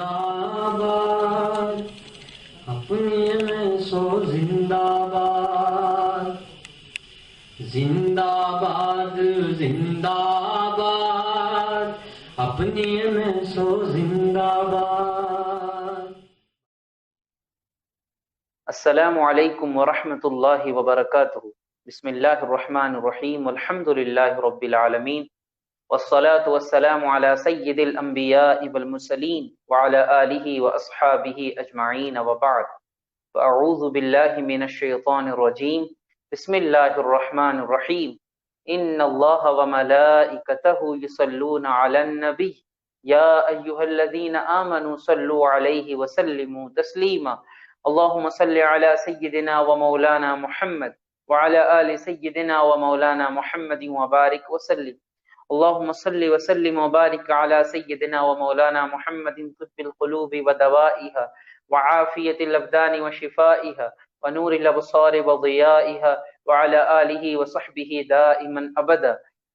زندہ باد، اپنے میں سو زندہ باد، زندہ باد زندہ باد، اپنے میں سو زندہ باد۔ السلام علیکم ورحمۃ اللہ وبرکاتہ۔ بسم اللہ الرحمن الرحیم، الحمد للہ رب العالمین، والصلاة والسلام علی سید الانبیاء والمرسلین وعلی آلہ واصحابہ اجمعین، وبعد، فاعوذ باللہ من الشیطان الرجیم، بسم اللہ الرحمن الرحیم، ان اللہ وملائکتہ یصلون علی النبی یا ایہا الذین آمنوا صلوا علیہ وسلموا تسلیما، اللهم صل على سيدنا ومولانا محمد وعلى آل سيدنا ومولانا محمد وبارك وسلم، اللهم صل وسلم وبارك على سيدنا ومولانا محمد طب القلوب ودوائها وعافية الأبدان وشفائها ونور الأبصار وضيائها وعلى آله وصحبه دائما أبدا،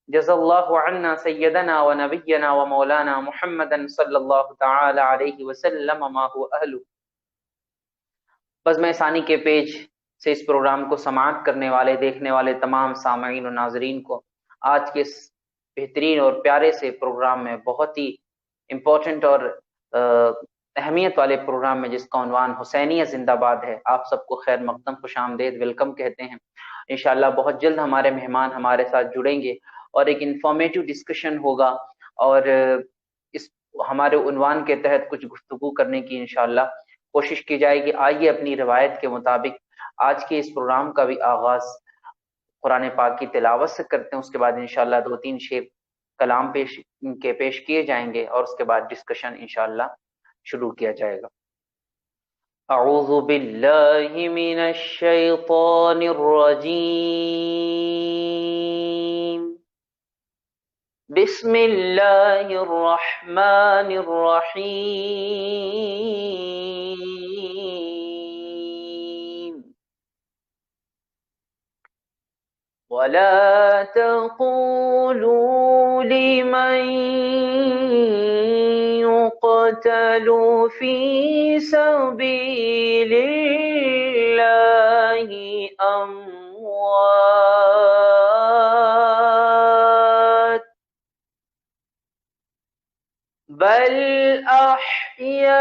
جزا الله عنا سيدنا ونبينا ومولانا محمدا صلى الله تعالى عليه وسلم ما هو أهله۔ بزم ثانی کے پیج سے اس پروگرام کو سماعت کرنے والے، دیکھنے والے تمام سامعین و ناظرین کو آج کے اس بہترین اور پیارے سے پروگرام میں، بہت ہی امپورٹنٹ اور اہمیت والے پروگرام میں، جس کا عنوان حسینیہ زندہ باد ہے، آپ سب کو خیر مقدم، خوش آمدید، ویلکم کہتے ہیں۔ انشاءاللہ بہت جلد ہمارے مہمان ہمارے ساتھ جڑیں گے اور ایک انفارمیٹو ڈسکشن ہوگا، اور اس ہمارے عنوان کے تحت کچھ گفتگو کرنے کی انشاءاللہ کوشش کی جائے گی۔ آئیے اپنی روایت کے مطابق آج کے اس پروگرام کا بھی آغاز قرآن پاک کی تلاوت سے کرتے ہیں، اس کے بعد انشاءاللہ 2-3 شعر کلام پیش کیے جائیں گے، اور اس کے بعد ڈسکشن انشاءاللہ شروع کیا جائے گا۔ اعوذ باللہ من الشیطان الرجیم، بسم اللہ الرحمن الرحیم، وَلَا تَقُولُوا لِمَن يُقْتَلُ فِي سَبِيلِ اللَّهِ أَمْوَاتٌ بَلْ أَحْيَاءٌ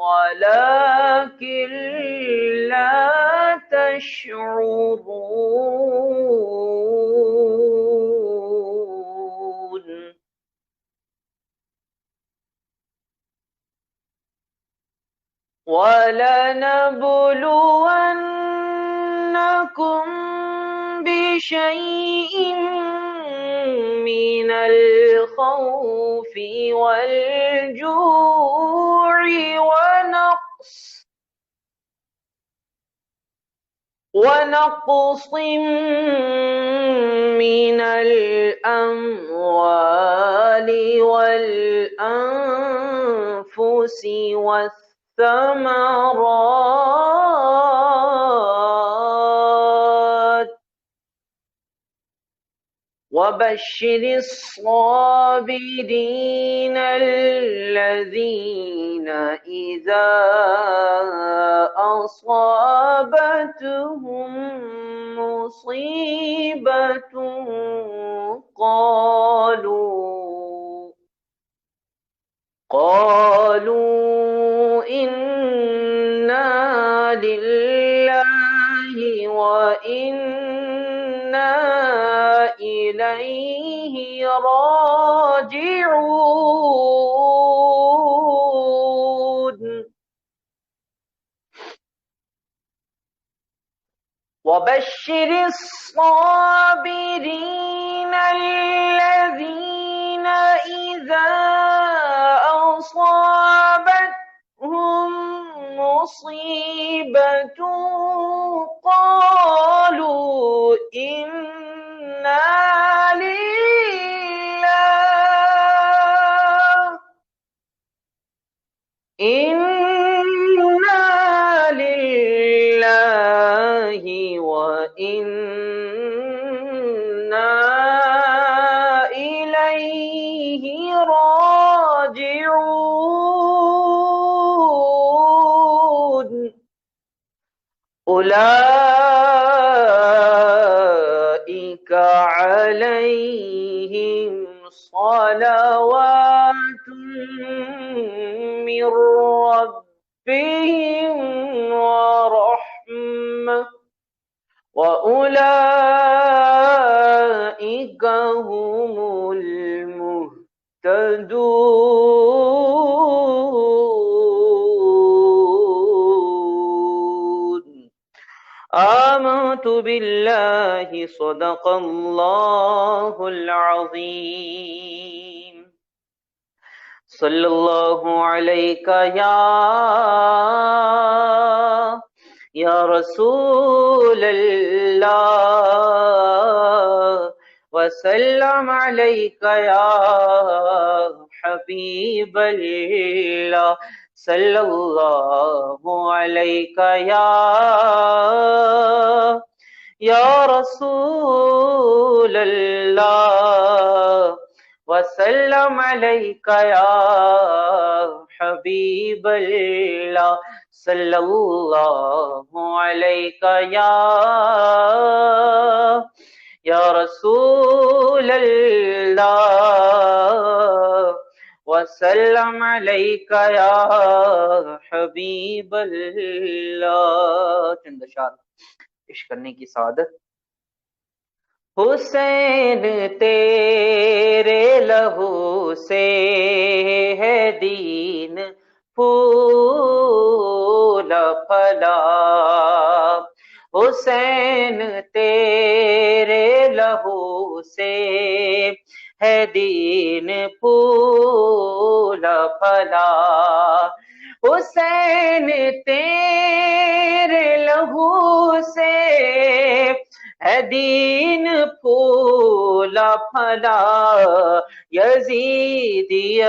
وَلَكِن لَّا تَشْعُرُونَ۔ وَلَنَبْلُوَنَّكُم بِشَيْءٍ مِّنَ الْخَوْفِ وَالْجُوعِ ونقص من الأموال والأنفس والثمرات، وبشر الصابرين الذين إذا أصابتهم مصيبة قالوا إنا لله وإنا إليه راجعون۔ وبشر الصابرين الذين إذا أصابتهم مصيبة قالوا إنا لله وإنا أولئك عليهم صلوات من ربهم ورحمة وأولئك هم المهتدون. آمنت بالله صدق الله العظيم. صلی اللہ علیک یا رسول اللہ وسلم علیک یا حبیب اللہ صلی اللہ علیک یا رسول اللہ وسلم علیک یا حبیب اللہ صلی اللہ علیک یا رسول اللہ وسلم علیک یا حبیب اللہ. چند اشعار عشق کرنے کی سعادت. حسین تیرے لہو سے ہے دین پھول پھلا. حسین تیرے لہو سے ہے دین پھول پھلا. حسین تیرے لہو سے ہے دین پھولا پھلا. یزیدیت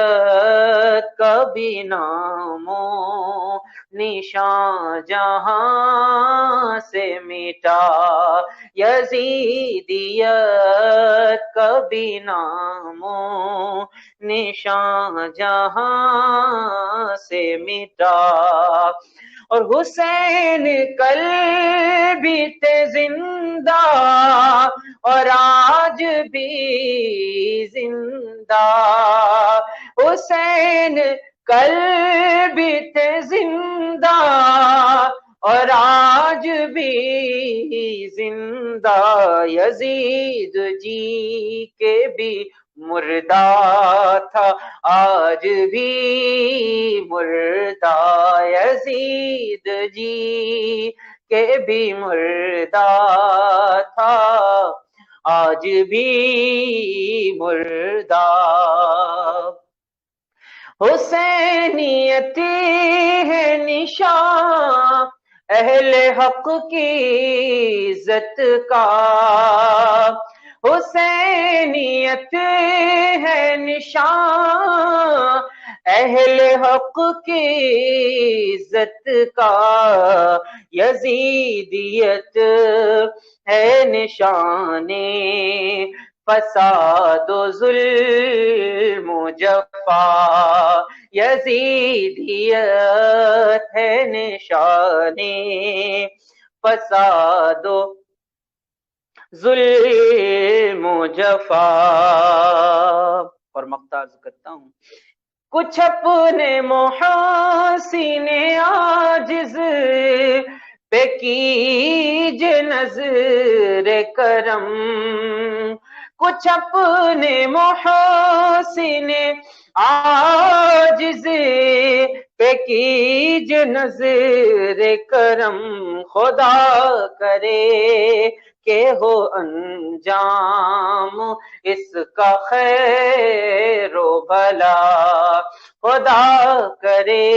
کبھی نامو نشان جہاں سے مٹا. یزیدیت کبھی نامو نشان جہاں سے مٹا. اور حسین کل بھی تھے زندہ اور آج بھی زندہ. حسین کل بھی تھے زندہ اور آج بھی زندہ. یزید جی کے بھی مردہ تھا آج بھی مردہ. یزید جی کے بھی مردہ تھا آج بھی مردہ. حسینیت ہے نشان اہل حق کی عزت کا. حسینیت ہے نشان اہل حق کی عزت کا. یزیدیت ہے نشان فساد و ظلم و جفا. یزیدیت ہے نشان فساد و ظلم و جفا. اور مقطع عرض کرتا ہوں. کچھ اپنے محاسن عاجز پہ کیجے نظر کرم. کچھ اپنے محاسن عاجز پہ کیجے نظر کرم. خدا کرے کہ ہو انجام اس کا خیر و بھلا. خدا کرے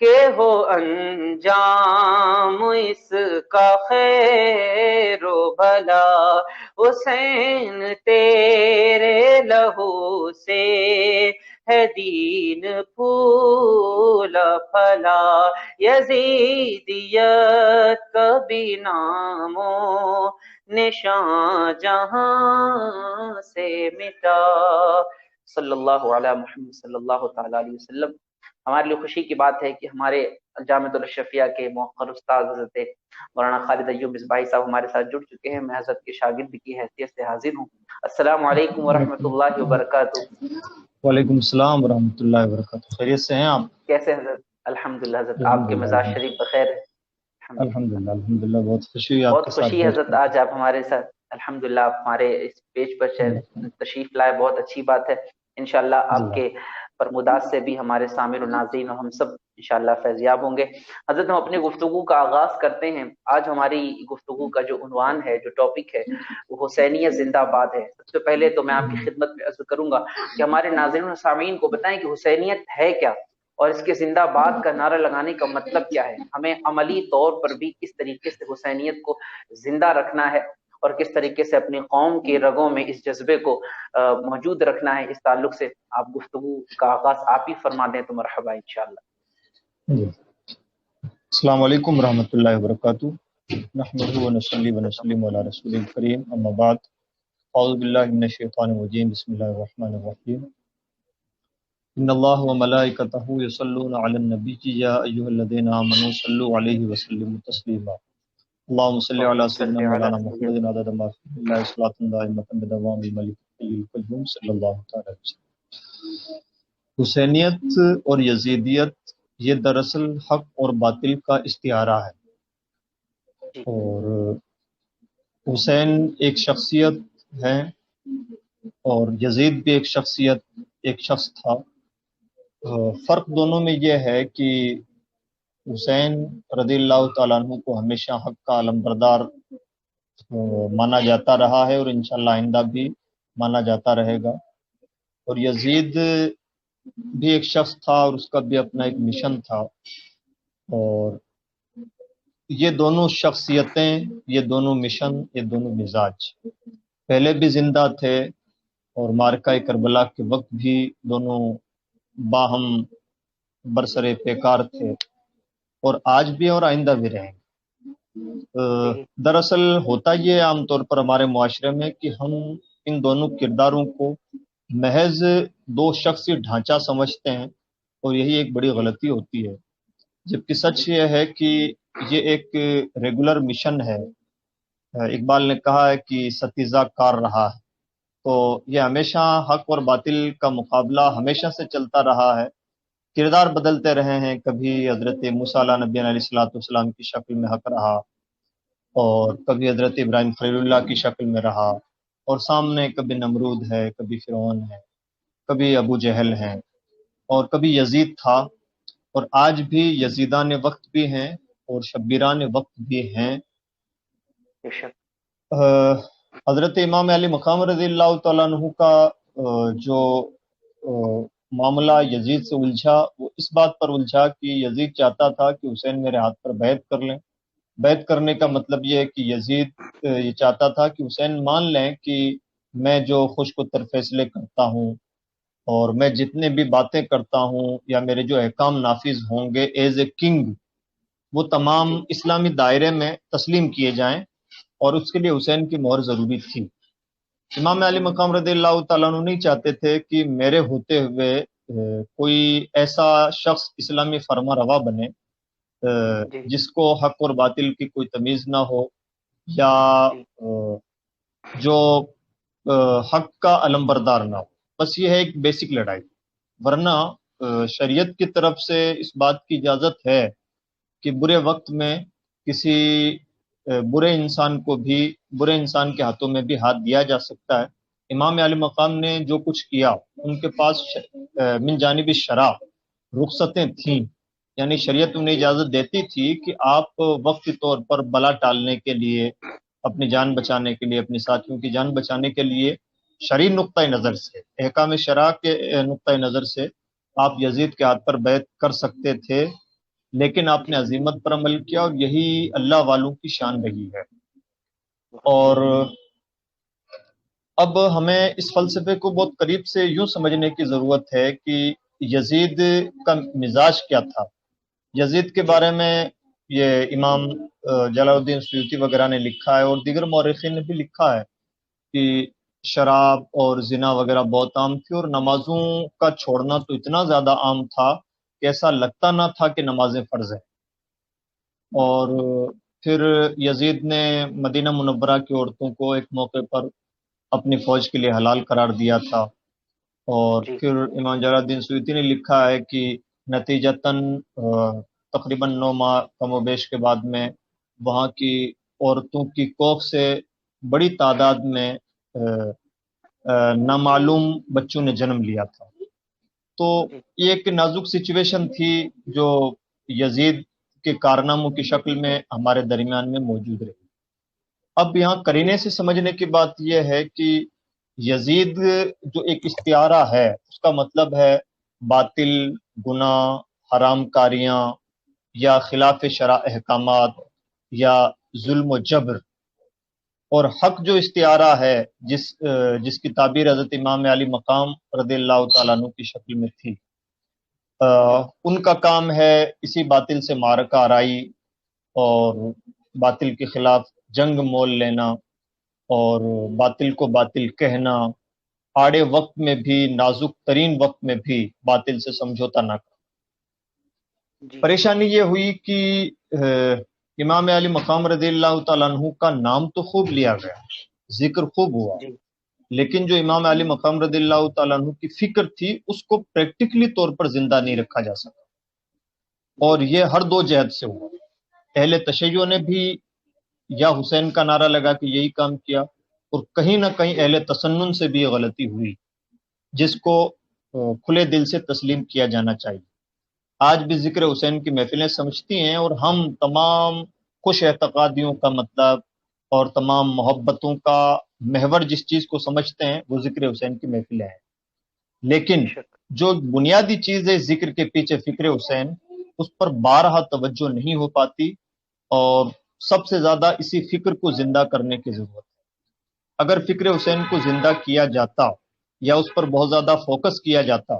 کہ ہو انجام اس کا خیر و بھلا. حسین تیرے لہو سے ہے دین پھولا پھلا. یزیدیت کبھی نامو نشان جہاں سے مٹا. صلی اللہ علی محمد صلی اللہ تعالی علیہ وسلم. ہمارے لیے خوشی کی بات ہے کہ ہمارے جامعۃ الاشرفیہ کے موقر استاد حضرت مولانا خالد ایوب مصباحی صاحب ہمارے ساتھ جڑ چکے ہیں. میں حضرت کے شاگرد کی حیثیت سے حاضر ہوں. السلام علیکم ورحمۃ اللہ وبرکاتہ. وعلیکم السلام ورحمۃ اللہ وبرکاتہ. خیریت سے ہیں آپ؟ کیسے حضرت؟ الحمدللہ حضرت. آپ کے الحمدللہ مزاج شریف بخیر ہے؟ الحمدللہ الحمدللہ. بہت خوشی ہوئی آپ بہت کے ساتھ خوشی ہے بیٹھ حضرت کر. آج آپ ہمارے ساتھ الحمدللہ آپ ہمارے اس پیج پر تشریف لائے، بہت اچھی بات ہے. انشاءاللہ آپ کے فرمودات سے بھی ہمارے سامع و ناظرین اور ہم سب انشاءاللہ فیضیاب ہوں گے. حضرت ہم اپنی گفتگو کا آغاز کرتے ہیں. آج ہماری گفتگو کا جو عنوان ہے، جو ٹاپک ہے، وہ حسینیت زندہ آباد ہے. سب سے پہلے تو میں آپ کی خدمت میں عرض کروں گا کہ ہمارے ناظرین و سامعین کو بتائیں کہ حسینیت ہے کیا اور اس کے زندہ باد کا نعرہ لگانے کا مطلب کیا ہے. ہمیں عملی طور پر بھی کس طریقے سے حسینیت کو زندہ رکھنا ہے اور کس طریقے سے اپنی قوم کے رگوں میں اس جذبے کو موجود رکھنا ہے. اس تعلق سے آپ گفتگو کا آغاز آپ ہی فرما دیں تو مرحبا انشاءاللہ. جی. السلام علیکم ورحمۃ اللہ وبرکاتہ. نحمده ونصلي ونسلم علی رسول الکریم. اما بعد، اعوذ باللہ من الشیطان الرجیم. بسم اللہ الرحمن الرحیم. ان اللہ وملائکتہ یصلون علی النبی یا ایھا الذین آمنوا صلوا علیہ وسلموا تسلیما. اللهم صل على سيدنا مولانا محمد عدد ما في الله صلاة دائمة بدوام الملك الحي القيوم صلی اللہ تعالی علیہ وسلم. حسینیت اور یزیدیت یہ دراصل حق اور باطل کا استعارہ ہے، اور حسین ایک شخصیت ہے اور یزید بھی ایک شخصیت، ایک شخص تھا. فرق دونوں میں یہ ہے کہ حسین رضی اللہ تعالیٰ عنہ کو ہمیشہ حق کا علمبردار مانا جاتا رہا ہے اور انشاءاللہ آئندہ بھی مانا جاتا رہے گا. اور یزید بھی ایک شخص تھا اور اس کا بھی اپنا ایک مشن تھا. اور یہ دونوں شخصیتیں، یہ دونوں مشن، یہ دونوں مزاج پہلے بھی زندہ تھے اور معرکہ کربلا کے وقت بھی دونوں باہم برسر پیکار تھے اور آج بھی اور آئندہ بھی رہیں گے. دراصل ہوتا یہ عام طور پر ہمارے معاشرے میں کہ ہم ان دونوں کرداروں کو محض دو شخصی ڈھانچہ سمجھتے ہیں اور یہی ایک بڑی غلطی ہوتی ہے، جبکہ سچ یہ ہے کہ یہ ایک ریگولر مشن ہے. اقبال نے کہا ہے کہ ستیزہ کار رہا ہے، تو یہ ہمیشہ حق اور باطل کا مقابلہ ہمیشہ سے چلتا رہا ہے. کردار بدلتے رہے ہیں، کبھی حضرت موسیٰ علیہ نبی علیہ الصلوۃ والسلام کی شکل میں حق رہا اور کبھی حضرت ابراہیم خلیل اللہ کی شکل میں رہا، اور سامنے کبھی نمرود ہے، کبھی فرعون ہے، کبھی ابو جہل ہیں، اور کبھی یزید تھا. اور آج بھی یزیدان وقت بھی ہیں اور شبیران وقت بھی ہیں. حضرت امام علی مقام رضی اللہ تعالیٰ عنہ کا جو معاملہ یزید سے الجھا، وہ اس بات پر الجھا کہ یزید چاہتا تھا کہ حسین میرے ہاتھ پر بیعت کر لیں. بیعت کرنے کا مطلب یہ ہے کہ یزید یہ چاہتا تھا کہ حسین مان لیں کہ میں جو خوش کو تر فیصلے کرتا ہوں اور میں جتنے بھی باتیں کرتا ہوں یا میرے جو احکام نافذ ہوں گے ایز اے کنگ، وہ تمام اسلامی دائرے میں تسلیم کیے جائیں، اور اس کے لیے حسین کی مہر ضروری تھی. امام علی مقام رضی اللہ تعالیٰ عنہ نہیں چاہتے تھے کہ میرے ہوتے ہوئے کوئی ایسا شخص اسلامی فرما روا بنے جس کو حق اور باطل کی کوئی تمیز نہ ہو، یا جو حق کا علمبردار نہ ہو. بس یہ ہے ایک بیسک لڑائی. ورنہ شریعت کی طرف سے اس بات کی اجازت ہے کہ برے وقت میں کسی برے انسان کو بھی، برے انسان کے ہاتھوں میں بھی ہاتھ دیا جا سکتا ہے. امام علی مقام نے جو کچھ کیا، ان کے پاس من جانب شرع رخصتیں تھیں، یعنی شریعت انہیں اجازت دیتی تھی کہ آپ وقتی طور پر بلا ٹالنے کے لیے، اپنی جان بچانے کے لیے، اپنے ساتھیوں کی جان بچانے کے لیے شرعی نقطۂ نظر سے، احکام شرع کے نقطۂ نظر سے آپ یزید کے ہاتھ پر بیعت کر سکتے تھے، لیکن آپ نے عزیمت پر عمل کیا اور یہی اللہ والوں کی شان رہی ہے. اور اب ہمیں اس فلسفے کو بہت قریب سے یوں سمجھنے کی ضرورت ہے کہ یزید کا مزاج کیا تھا. یزید کے بارے میں یہ امام جلال الدین سیوطی وغیرہ نے لکھا ہے اور دیگر مورخین نے بھی لکھا ہے کہ شراب اور زنا وغیرہ بہت عام تھی، اور نمازوں کا چھوڑنا تو اتنا زیادہ عام تھا کہ ایسا لگتا نہ تھا کہ نمازیں فرض ہیں. اور پھر یزید نے مدینہ منورہ کی عورتوں کو ایک موقع پر اپنی فوج کے لیے حلال قرار دیا تھا. اور جی پھر امام جلال الدین سیوطی نے لکھا ہے کہ نتیجتاً تقریباً 9 ماہ کم و بیش کے بعد میں وہاں کی عورتوں کی کوکھ سے بڑی تعداد میں نامعلوم بچوں نے جنم لیا تھا. تو یہ ایک نازک سچویشن تھی جو یزید کے کارناموں کی شکل میں ہمارے درمیان میں موجود رہی. اب یہاں قرینے سے سمجھنے کی بات یہ ہے کہ یزید جو ایک استعارہ ہے اس کا مطلب ہے باطل، گناہ، حرام کاریاں یا خلاف شرع احکامات یا ظلم و جبر. اور حق جو استعارہ ہے جس کی تعبیر حضرت امام علی مقام رضی اللہ تعالیٰ عنہ کی شکل میں تھی، ان کا کام ہے اسی باطل سے معرکہ آرائی اور باطل کے خلاف جنگ مول لینا اور باطل کو باطل کہنا، آڑے وقت میں بھی، نازک ترین وقت میں بھی باطل سے سمجھوتا نہ کرنا. جی پریشانی یہ ہوئی کہ امام علی مقام رضی اللہ تعالیٰ عنہ کا نام تو خوب لیا گیا، ذکر خوب ہوا، جی لیکن جو امام علی مقام رضی اللہ تعالیٰ عنہ کی فکر تھی اس کو پریکٹیکلی طور پر زندہ نہیں رکھا جا سکا. اور یہ ہر دو جہت سے ہوا. اہل تشیع نے بھی یا حسین کا نعرہ لگا کہ یہی کام کیا، اور کہیں نہ کہیں اہل تسنن سے بھی غلطی ہوئی جس کو کھلے دل سے تسلیم کیا جانا چاہیے. آج بھی ذکر حسین کی محفلیں سمجھتی ہیں اور ہم تمام خوش اعتقادیوں کا مطلب اور تمام محبتوں کا محور جس چیز کو سمجھتے ہیں وہ ذکر حسین کی محفلیں ہیں. لیکن جو بنیادی چیز ہے ذکر کے پیچھے فکر حسین، اس پر بارہا توجہ نہیں ہو پاتی، اور سب سے زیادہ اسی فکر کو زندہ کرنے کی ضرورت ہے. اگر فکر حسین کو زندہ کیا جاتا یا اس پر بہت زیادہ فوکس کیا جاتا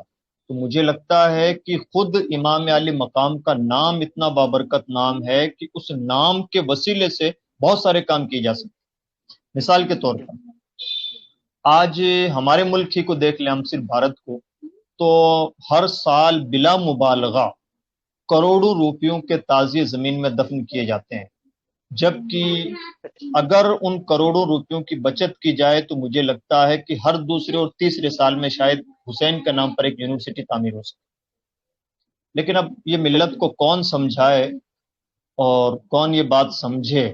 تو مجھے لگتا ہے کہ خود امام علی مقام کا نام اتنا بابرکت نام ہے کہ اس نام کے وسیلے سے بہت سارے کام کیے جا سکتے. مثال کے طور پر آج ہمارے ملک ہی کو دیکھ لیں، ہم صرف بھارت کو، تو ہر سال بلا مبالغہ کروڑوں روپیوں کے تعزیے زمین میں دفن کیے جاتے ہیں، جبکہ اگر ان کروڑوں روپیوں کی بچت کی جائے تو مجھے لگتا ہے کہ ہر دوسرے اور تیسرے سال میں شاید حسین کے نام پر ایک یونیورسٹی تعمیر ہو سکے. لیکن اب یہ ملت کو کون سمجھائے اور کون یہ بات سمجھے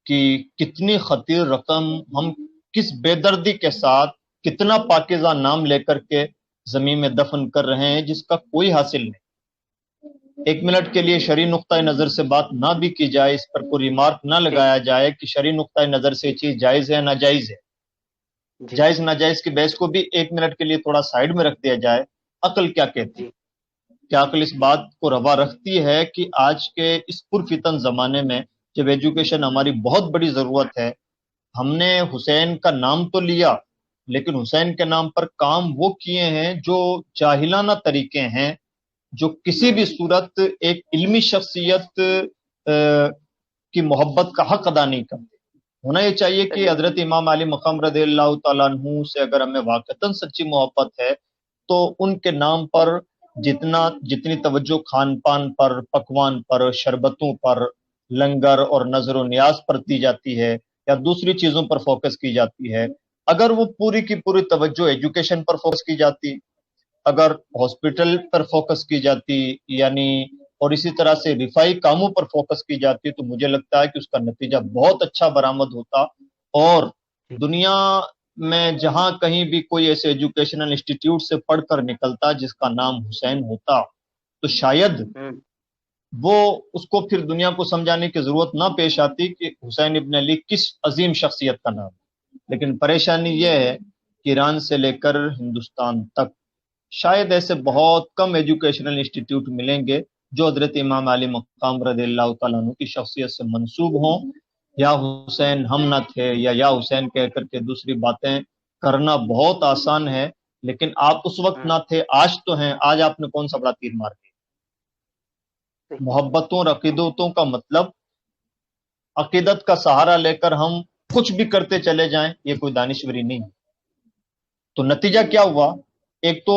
کہ کتنی خطیر رقم ہم کس بے دردی کے ساتھ کتنا پاکیزہ نام لے کر کے زمین میں دفن کر رہے ہیں جس کا کوئی حاصل نہیں. ایک منٹ کے لیے شرعی نقطۂ نظر سے بات نہ بھی کی جائے، اس پر کوئی ریمارک نہ لگایا جائے کہ شرعی نقطۂ نظر سے یہ چیز جائز ہے ناجائز ہے، جائز ناجائز کی بحث کو بھی ایک منٹ کے لیے تھوڑا سائیڈ میں رکھ دیا جائے. عقل کیا کہتی ہے؟ کیا عقل اس بات کو روا رکھتی ہے کہ آج کے اس پرفتن زمانے میں جب ایجوکیشن ہماری بہت بڑی ضرورت ہے، ہم نے حسین کا نام تو لیا لیکن حسین کے نام پر کام وہ کیے ہیں جو جاہلانہ طریقے ہیں، جو کسی بھی صورت ایک علمی شخصیت کی محبت کا حق ادا نہیں کرتے. ہونا یہ چاہیے کہ حضرت امام علی مقام رضی اللہ تعالیٰ عنہ سے اگر ہمیں واقعتاً سچی محبت ہے تو ان کے نام پر جتنی توجہ کھان پان پر، پکوان پر، شربتوں پر، لنگر اور نظر و نیاز پر دی جاتی ہے یا دوسری چیزوں پر فوکس کی جاتی ہے، اگر وہ پوری کی پوری توجہ ایجوکیشن پر فوکس کی جاتی، اگر ہاسپٹل پر فوکس کی جاتی، یعنی اور اسی طرح سے رفائی کاموں پر فوکس کی جاتی، تو مجھے لگتا ہے کہ اس کا نتیجہ بہت اچھا برآمد ہوتا. اور دنیا میں جہاں کہیں بھی کوئی ایسے ایجوکیشنل انسٹیٹیوٹ سے پڑھ کر نکلتا جس کا نام حسین ہوتا تو شاید وہ اس کو پھر دنیا کو سمجھانے کی ضرورت نہ پیش آتی کہ حسین ابن علی کس عظیم شخصیت کا نام. لیکن پریشانی یہ ہے کہ ایران سے لے کر ہندوستان تک شاید ایسے بہت کم ایجوکیشنل انسٹیٹیوٹ ملیں گے جو حضرت امام علی مقام رضی اللہ تعالیٰ عنہ کی شخصیت سے منسوب ہوں. یا حسین ہم نہ تھے یا حسین کہہ کر کے دوسری باتیں کرنا بہت آسان ہے، لیکن آپ اس وقت نہ تھے، آج تو ہیں. آج آپ نے کون سا بڑا تیر مار دیا؟ محبتوں اور عقیدتوں کا مطلب عقیدت کا سہارا لے کر ہم کچھ بھی کرتے چلے جائیں، یہ کوئی دانشوری نہیں. تو نتیجہ کیا ہوا؟ ایک تو